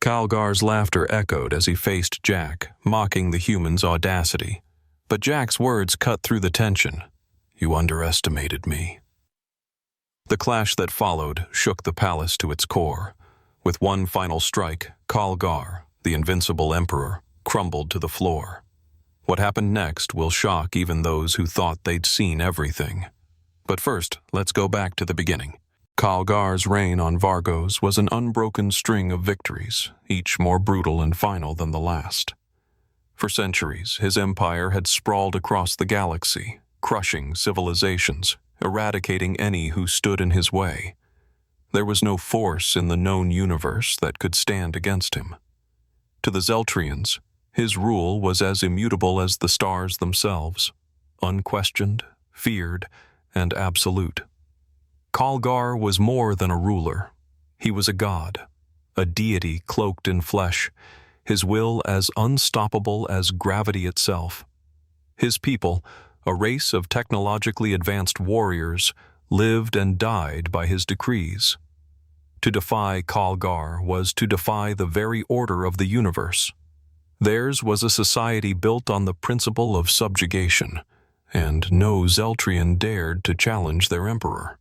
Calgar's laughter echoed as he faced Jack, mocking the human's audacity. But Jack's words cut through the tension. "You underestimated me." The clash that followed shook the palace to its core. With one final strike, Calgar, the invincible emperor, crumbled to the floor. What happened next will shock even those who thought they'd seen everything. But first, let's go back to the beginning. Calgar's reign on Vargos was an unbroken string of victories, each more brutal and final than the last. For centuries, his empire had sprawled across the galaxy, crushing civilizations, eradicating any who stood in his way. There was no force in the known universe that could stand against him. To the Zeltrians, his rule was as immutable as the stars themselves, unquestioned, feared, and absolute. Calgar was more than a ruler. He was a god, a deity cloaked in flesh, his will as unstoppable as gravity itself. His people, a race of technologically advanced warriors, lived and died by his decrees. To defy Calgar was to defy the very order of the universe. Theirs was a society built on the principle of subjugation, and no Zeltrian dared to challenge their emperor.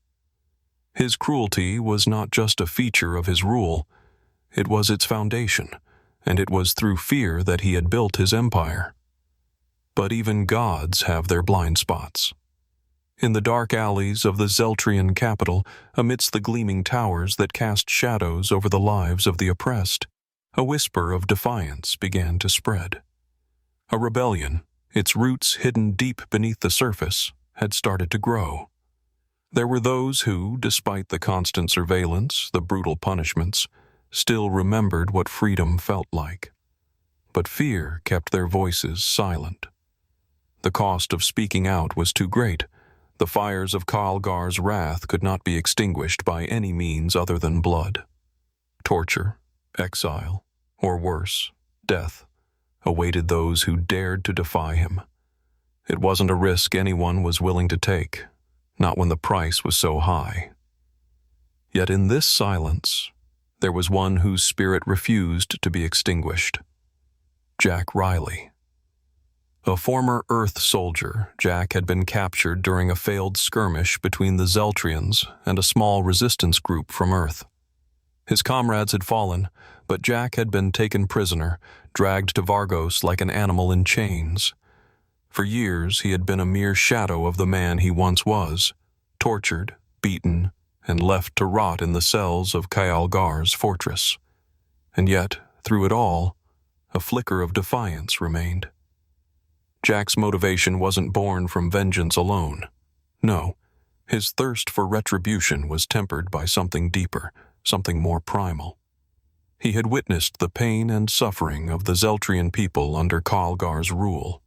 His cruelty was not just a feature of his rule, it was its foundation, and it was through fear that he had built his empire. But even gods have their blind spots. In the dark alleys of the Zeltrian capital, amidst the gleaming towers that cast shadows over the lives of the oppressed, a whisper of defiance began to spread. A rebellion, its roots hidden deep beneath the surface, had started to grow. There were those who, despite the constant surveillance, the brutal punishments, still remembered what freedom felt like. But fear kept their voices silent. The cost of speaking out was too great. The fires of Calgar's wrath could not be extinguished by any means other than blood. Torture, exile, or worse, death, awaited those who dared to defy him. It wasn't a risk anyone was willing to take, not when the price was so high. Yet in this silence, there was one whose spirit refused to be extinguished. Jack Riley. A former Earth soldier, Jack had been captured during a failed skirmish between the Zeltrians and a small resistance group from Earth. His comrades had fallen, but Jack had been taken prisoner, dragged to Vargos like an animal in chains. For years he had been a mere shadow of the man he once was, tortured, beaten, and left to rot in the cells of Calgar's fortress. And yet, through it all, a flicker of defiance remained. Jack's motivation wasn't born from vengeance alone. No, his thirst for retribution was tempered by something deeper, something more primal. He had witnessed the pain and suffering of the Zeltrian people under Calgar's rule.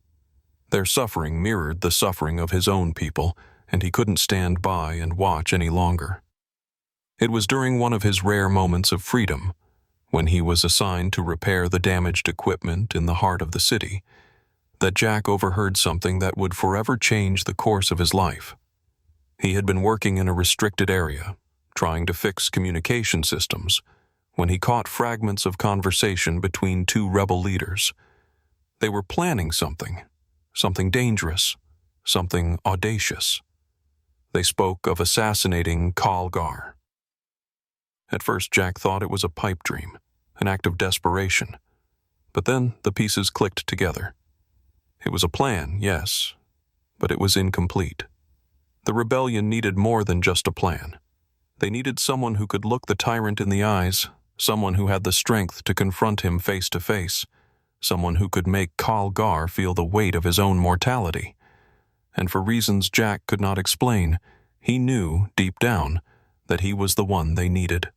Their suffering mirrored the suffering of his own people, and he couldn't stand by and watch any longer. It was during one of his rare moments of freedom, when he was assigned to repair the damaged equipment in the heart of the city, that Jack overheard something that would forever change the course of his life. He had been working in a restricted area, trying to fix communication systems, when he caught fragments of conversation between two rebel leaders. They were planning something dangerous, something audacious. They spoke of assassinating Calgar. At first, Jack thought it was a pipe dream, an act of desperation. But then the pieces clicked together. It was a plan, yes, but it was incomplete. The rebellion needed more than just a plan. They needed someone who could look the tyrant in the eyes, someone who had the strength to confront him face to face, someone who could make Calgar feel the weight of his own mortality. And for reasons Jack could not explain, he knew, deep down, that he was the one they needed.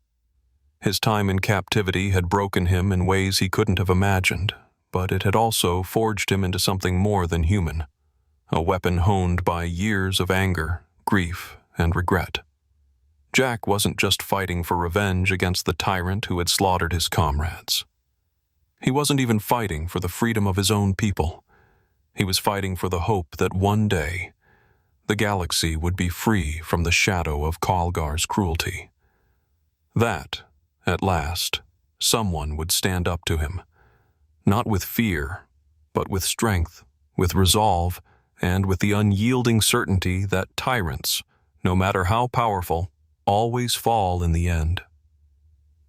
His time in captivity had broken him in ways he couldn't have imagined, but it had also forged him into something more than human, a weapon honed by years of anger, grief, and regret. Jack wasn't just fighting for revenge against the tyrant who had slaughtered his comrades. He wasn't even fighting for the freedom of his own people. He was fighting for the hope that one day, the galaxy would be free from the shadow of Calgar's cruelty. That, at last, someone would stand up to him. Not with fear, but with strength, with resolve, and with the unyielding certainty that tyrants, no matter how powerful, always fall in the end.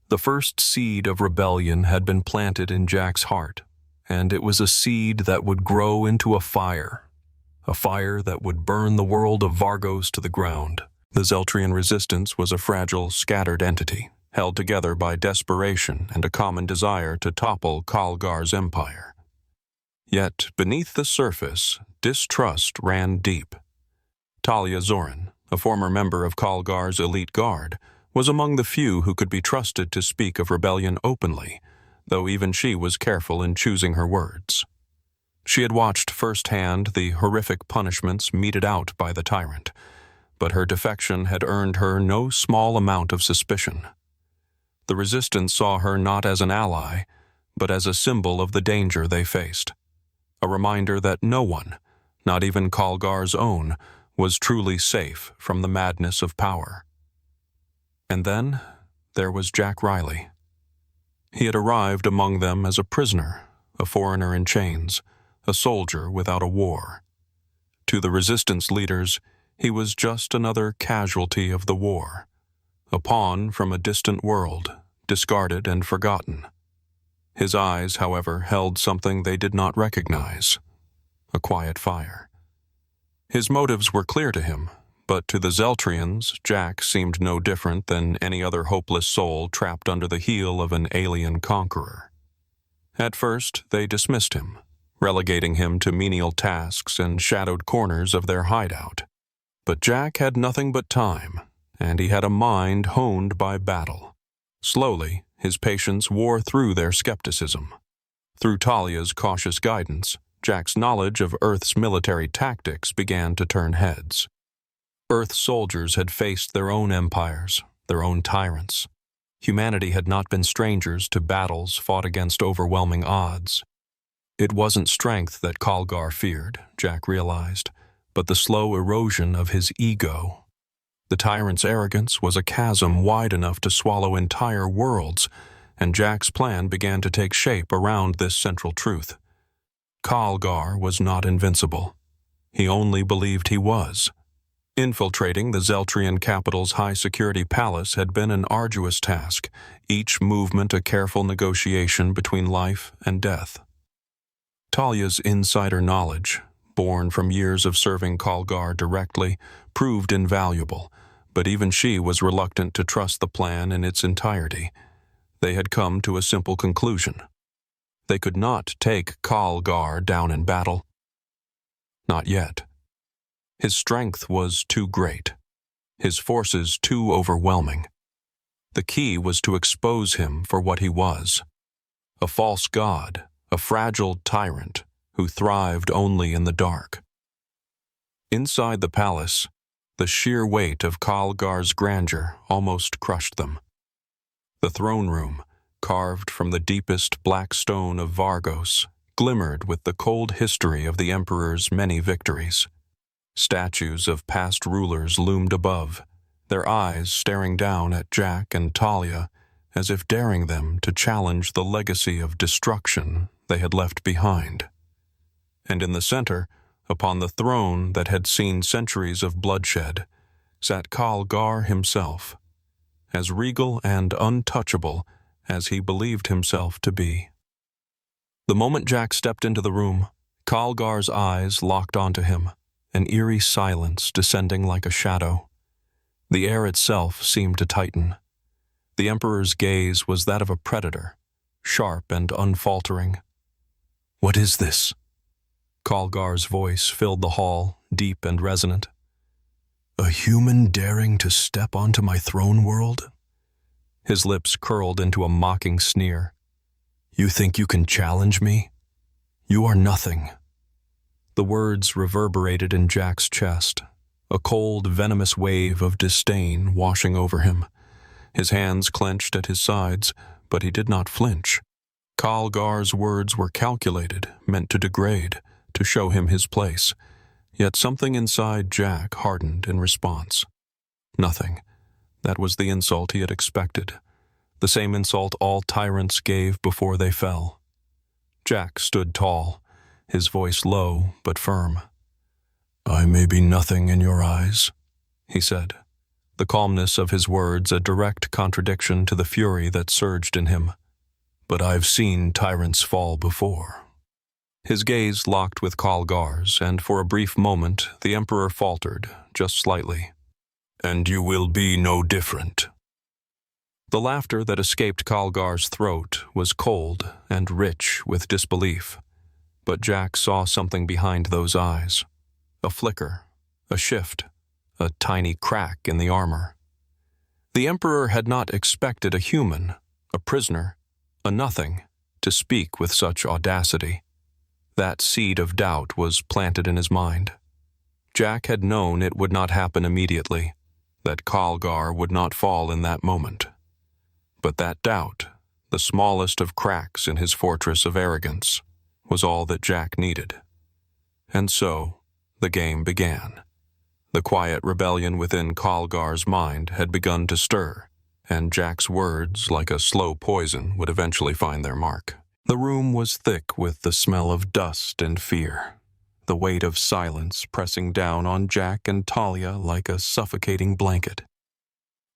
The first seed of rebellion had been planted in Jack's heart, and it was a seed that would grow into a fire that would burn the world of Vargos to the ground. The Zeltrian resistance was a fragile, scattered entity, held together by desperation and a common desire to topple Khalgar's empire. Yet, beneath the surface, distrust ran deep. Talia Zorin, a former member of Khalgar's elite guard, was among the few who could be trusted to speak of rebellion openly, though even she was careful in choosing her words. She had watched firsthand the horrific punishments meted out by the tyrant, but her defection had earned her no small amount of suspicion. The resistance saw her not as an ally, but as a symbol of the danger they faced, a reminder that no one, not even Khalgar's own, was truly safe from the madness of power. And then there was Jack Riley. He had arrived among them as a prisoner, a foreigner in chains, a soldier without a war. To the resistance leaders, he was just another casualty of the war, a pawn from a distant world, discarded and forgotten. His eyes, however, held something they did not recognize, a quiet fire. His motives were clear to him, but to the Zeltrians, Jack seemed no different than any other hopeless soul trapped under the heel of an alien conqueror. At first, they dismissed him, relegating him to menial tasks and shadowed corners of their hideout. But Jack had nothing but time, and he had a mind honed by battle. Slowly, his patience wore through their skepticism. Through Talia's cautious guidance, Jack's knowledge of Earth's military tactics began to turn heads. Earth soldiers had faced their own empires, their own tyrants. Humanity had not been strangers to battles fought against overwhelming odds. It wasn't strength that Khalgar feared, Jack realized, but the slow erosion of his ego. The tyrant's arrogance was a chasm wide enough to swallow entire worlds, and Jack's plan began to take shape around this central truth. Khalgar was not invincible. He only believed he was. Infiltrating the Zeltrian capital's high-security palace had been an arduous task, each movement a careful negotiation between life and death. Talia's insider knowledge, born from years of serving Khalgar directly, proved invaluable, but even she was reluctant to trust the plan in its entirety. They had come to a simple conclusion. They could not take Khalgar down in battle. Not yet. His strength was too great, his forces too overwhelming. The key was to expose him for what he was, a false god, a fragile tyrant who thrived only in the dark. Inside the palace, the sheer weight of Khalgar's grandeur almost crushed them. The throne room, carved from the deepest black stone of Vargos, glimmered with the cold history of the Emperor's many victories. Statues of past rulers loomed above, their eyes staring down at Jack and Talia as if daring them to challenge the legacy of destruction they had left behind. And in the center, upon the throne that had seen centuries of bloodshed, sat Khalgar himself, as regal and untouchable as he believed himself to be. The moment Jack stepped into the room, Khalgar's eyes locked onto him, an eerie silence descending like a shadow. The air itself seemed to tighten. The Emperor's gaze was that of a predator, sharp and unfaltering. "What is this?" Khalgar's voice filled the hall, deep and resonant. "A human daring to step onto my throne world?" His lips curled into a mocking sneer. "You think you can challenge me? You are nothing." The words reverberated in Jack's chest, a cold, venomous wave of disdain washing over him. His hands clenched at his sides, but he did not flinch. Khalgar's words were calculated, meant to degrade, to show him his place. Yet something inside Jack hardened in response. Nothing. That was the insult he had expected. the same insult all tyrants gave before they fell. Jack stood tall, his voice low but firm. "I may be nothing in your eyes," he said, the calmness of his words a direct contradiction to the fury that surged in him. "But I've seen tyrants fall before." His gaze locked with Kalgar's, and for a brief moment the Emperor faltered, just slightly. "And you will be no different." The laughter that escaped Kalgar's throat was cold and rich with disbelief, but Jack saw something behind those eyes. A flicker, a shift, a tiny crack in the armor. The Emperor had not expected a human, a prisoner, a nothing, to speak with such audacity. That seed of doubt was planted in his mind. Jack had known it would not happen immediately, that Kalgar would not fall in that moment. But that doubt, the smallest of cracks in his fortress of arrogance, was all that Jack needed. And so, the game began. The quiet rebellion within Kalgar's mind had begun to stir, and Jack's words, like a slow poison, would eventually find their mark. The room was thick with the smell of dust and fear, the weight of silence pressing down on Jack and Talia like a suffocating blanket.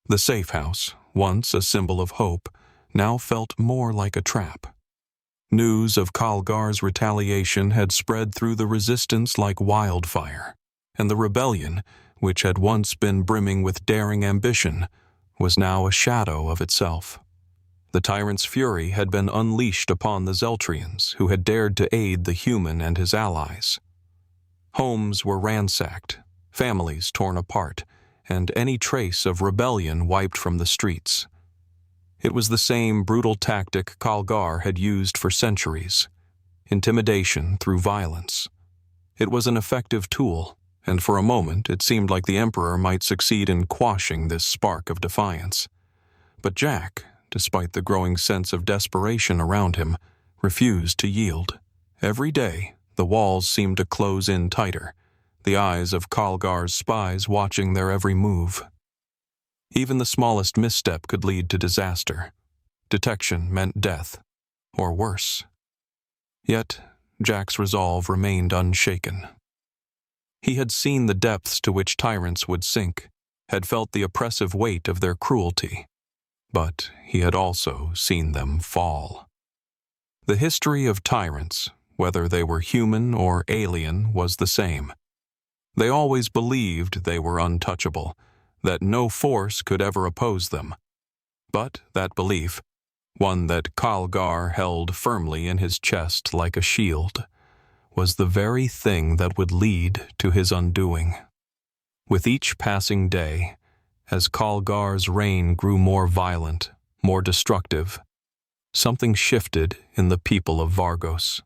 The safe house, once a symbol of hope, now felt more like a trap. News of Kalgar's retaliation had spread through the resistance like wildfire, and the rebellion, which had once been brimming with daring ambition, was now a shadow of itself. The tyrant's fury had been unleashed upon the Zeltrians, who had dared to aid the human and his allies. Homes were ransacked, families torn apart, and any trace of rebellion wiped from the streets. It was the same brutal tactic Kalgar had used for centuries: intimidation through violence. It was an effective tool, and for a moment it seemed like the Emperor might succeed in quashing this spark of defiance. But Jack, despite the growing sense of desperation around him, refused to yield. Every day, the walls seemed to close in tighter, the eyes of Kalgar's spies watching their every move. Even the smallest misstep could lead to disaster. Detection meant death, or worse. Yet, Jack's resolve remained unshaken. He had seen the depths to which tyrants would sink, had felt the oppressive weight of their cruelty, but he had also seen them fall. The history of tyrants, whether they were human or alien, was the same. They always believed they were untouchable, that no force could ever oppose them. But that belief, one that Kalgar held firmly in his chest like a shield, was the very thing that would lead to his undoing. With each passing day, as Kalgar's reign grew more violent, more destructive, something shifted in the people of Vargos.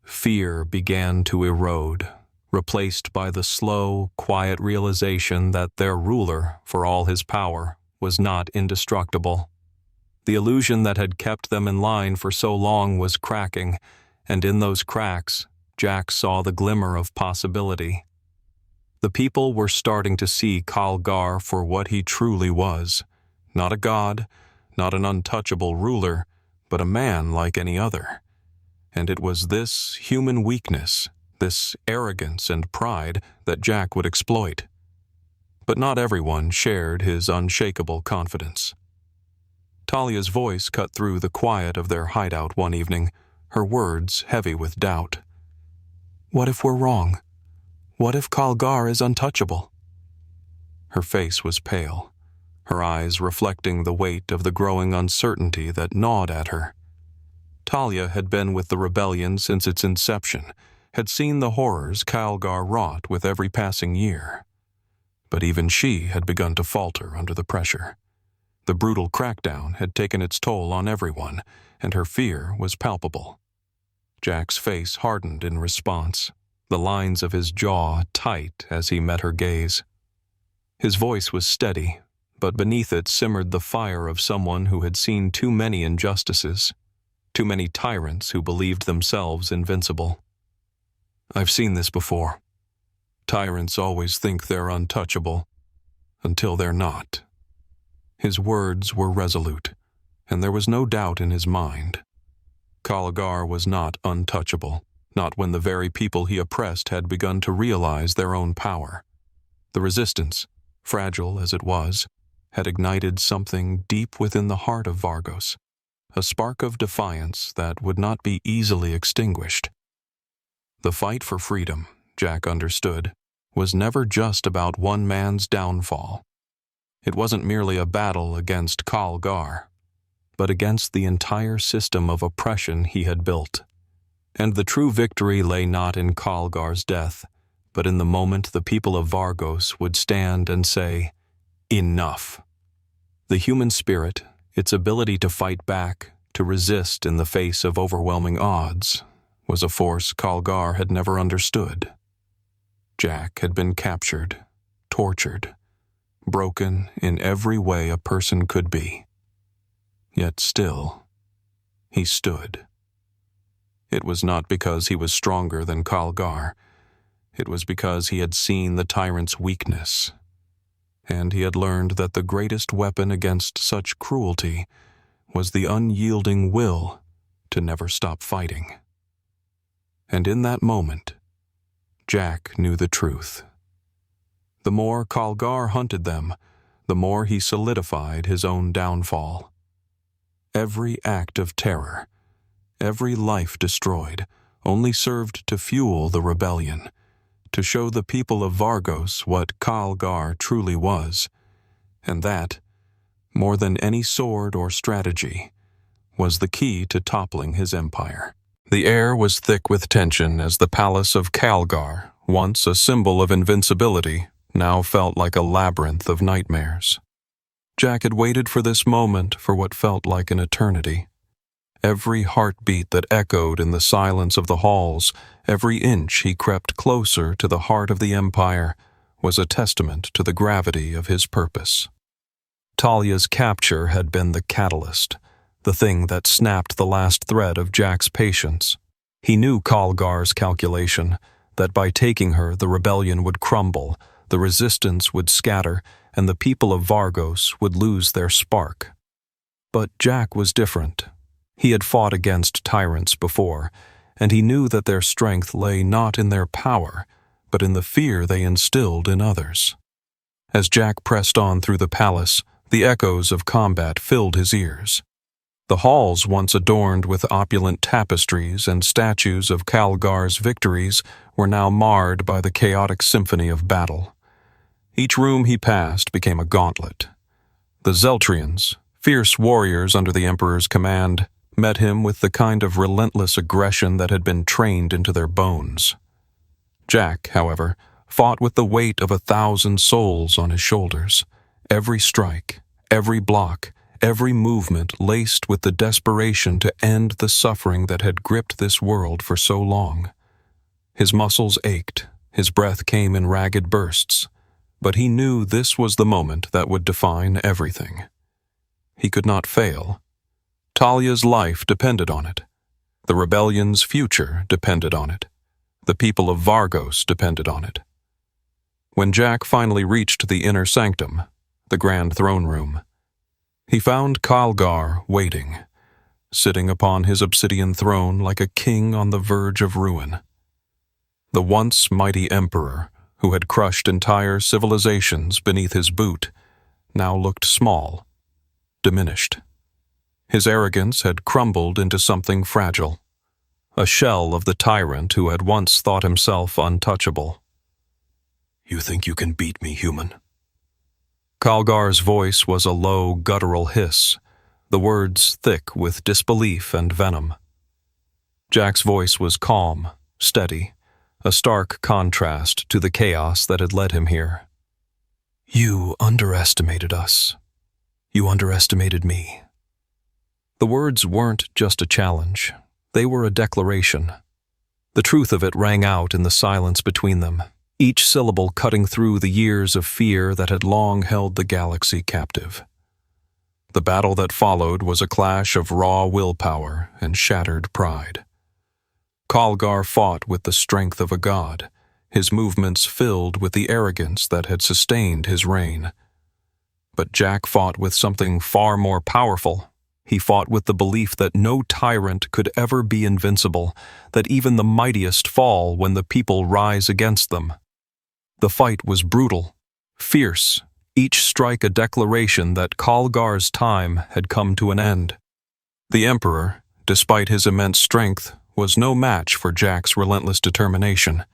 Fear began to erode, replaced by the slow, quiet realization that their ruler, for all his power, was not indestructible. The illusion that had kept them in line for so long was cracking, and in those cracks, Jack saw the glimmer of possibility. The people were starting to see Kalgar for what he truly was, not a god, not an untouchable ruler, but a man like any other. And it was this human weakness, this arrogance and pride, that Jack would exploit. But not everyone shared his unshakable confidence. Talia's voice cut through the quiet of their hideout one evening, her words heavy with doubt. "What if we're wrong? What if Kalgar is untouchable?" Her face was pale, her eyes reflecting the weight of the growing uncertainty that gnawed at her. Talia had been with the rebellion since its inception, had seen the horrors Kalgar wrought with every passing year. But even she had begun to falter under the pressure. The brutal crackdown had taken its toll on everyone, and her fear was palpable. Jack's face hardened in response, the lines of his jaw tight as he met her gaze. His voice was steady, but beneath it simmered the fire of someone who had seen too many injustices, too many tyrants who believed themselves invincible. "I've seen this before. Tyrants always think they're untouchable, until they're not." His words were resolute, and there was no doubt in his mind. Kalgar was not untouchable, not when the very people he oppressed had begun to realize their own power. The resistance, fragile as it was, had ignited something deep within the heart of Vargos, a spark of defiance that would not be easily extinguished. The fight for freedom, Jack understood, was never just about one man's downfall. It wasn't merely a battle against Kalgar, but against the entire system of oppression he had built. And the true victory lay not in Kalgar's death, but in the moment the people of Vargos would stand and say, "Enough." The human spirit, its ability to fight back, to resist in the face of overwhelming odds, was a force Kalgar had never understood. Jack had been captured, tortured, broken in every way a person could be. Yet still, he stood. It was not because he was stronger than Kalgar. It was because he had seen the tyrant's weakness, and he had learned that the greatest weapon against such cruelty was the unyielding will to never stop fighting. And in that moment, Jack knew the truth. The more Kalgar hunted them, the more he solidified his own downfall. Every act of terror, every life destroyed, only served to fuel the rebellion, to show the people of Vargos what Kalgar truly was, and that, more than any sword or strategy, was the key to toppling his empire. The air was thick with tension as the palace of Kalgar, once a symbol of invincibility, now felt like a labyrinth of nightmares. Jack had waited for this moment for what felt like an eternity. Every heartbeat that echoed in the silence of the halls, every inch he crept closer to the heart of the empire, was a testament to the gravity of his purpose. Talia's capture had been the catalyst, the thing that snapped the last thread of Jack's patience. He knew Kalgar's calculation, that by taking her the rebellion would crumble, the resistance would scatter, and the people of Vargos would lose their spark. But Jack was different. He had fought against tyrants before, and he knew that their strength lay not in their power, but in the fear they instilled in others. As Jack pressed on through the palace, the echoes of combat filled his ears. The halls, once adorned with opulent tapestries and statues of Kalgar's victories, were now marred by the chaotic symphony of battle. Each room he passed became a gauntlet. The Zeltrians, fierce warriors under the Emperor's command, met him with the kind of relentless aggression that had been trained into their bones. Jack, however, fought with the weight of 1,000 souls on his shoulders, every strike, every block, every movement laced with the desperation to end the suffering that had gripped this world for so long. His muscles ached, his breath came in ragged bursts, but he knew this was the moment that would define everything. He could not fail. Talia's life depended on it. The rebellion's future depended on it. The people of Vargos depended on it. When Jack finally reached the inner sanctum, the grand throne room, he found Kalgar waiting, sitting upon his obsidian throne like a king on the verge of ruin. The once mighty emperor, who had crushed entire civilizations beneath his boot, now looked small, diminished. His arrogance had crumbled into something fragile, a shell of the tyrant who had once thought himself untouchable. "You think you can beat me, human?" Kalgar's voice was a low, guttural hiss, the words thick with disbelief and venom. Jack's voice was calm, steady, a stark contrast to the chaos that had led him here. "You underestimated us. You underestimated me." The words weren't just a challenge. They were a declaration. The truth of it rang out in the silence between them, each syllable cutting through the years of fear that had long held the galaxy captive. The battle that followed was a clash of raw willpower and shattered pride. Kalgar fought with the strength of a god, his movements filled with the arrogance that had sustained his reign. But Jack fought with something far more powerful, He fought with the belief that no tyrant could ever be invincible, that even the mightiest fall when the people rise against them. The fight was brutal, fierce, each strike a declaration that Kalgar's time had come to an end. The Emperor, despite his immense strength, was no match for Jack's relentless determination.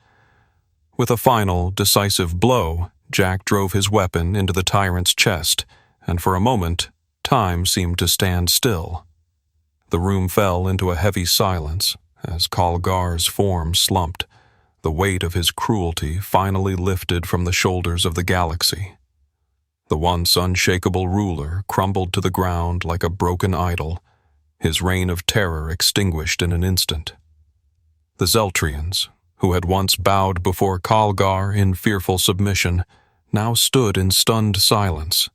With a final, decisive blow, Jack drove his weapon into the tyrant's chest, and for a moment, time seemed to stand still. The room fell into a heavy silence as Kalgar's form slumped, the weight of his cruelty finally lifted from the shoulders of the galaxy. The once unshakable ruler crumbled to the ground like a broken idol, his reign of terror extinguished in an instant. The Zeltrians, who had once bowed before Kalgar in fearful submission, now stood in stunned silence.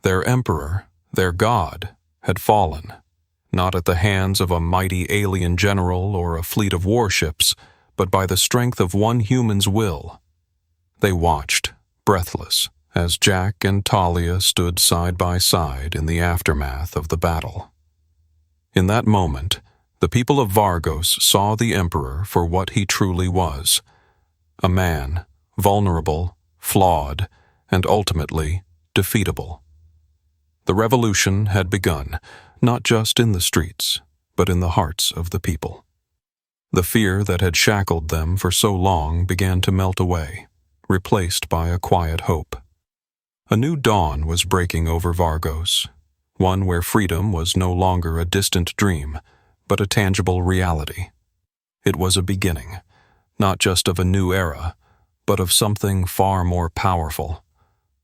Their emperor, their god, had fallen, not at the hands of a mighty alien general or a fleet of warships, but by the strength of one human's will. They watched, breathless, as Jack and Talia stood side by side in the aftermath of the battle. In that moment, the people of Vargos saw the Emperor for what he truly was, a man, vulnerable, flawed, and ultimately defeatable. The revolution had begun, not just in the streets, but in the hearts of the people. The fear that had shackled them for so long began to melt away, replaced by a quiet hope. A new dawn was breaking over Vargos, one where freedom was no longer a distant dream, but a tangible reality. It was a beginning, not just of a new era, but of something far more powerful,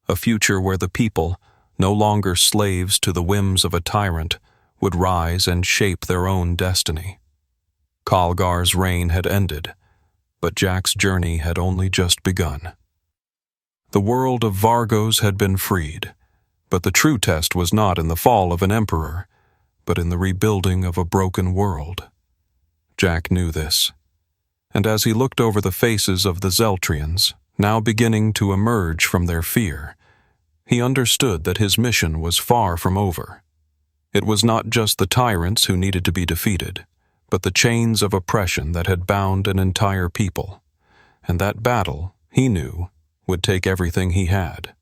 a future where the people, no longer slaves to the whims of a tyrant, would rise and shape their own destiny. Kalgar's reign had ended, but Jack's journey had only just begun. The world of Vargos had been freed, but the true test was not in the fall of an emperor, but in the rebuilding of a broken world. Jack knew this, and as he looked over the faces of the Zeltrians, now beginning to emerge from their fear, he understood that his mission was far from over. It was not just the tyrants who needed to be defeated, but the chains of oppression that had bound an entire people, and that battle, he knew, would take everything he had.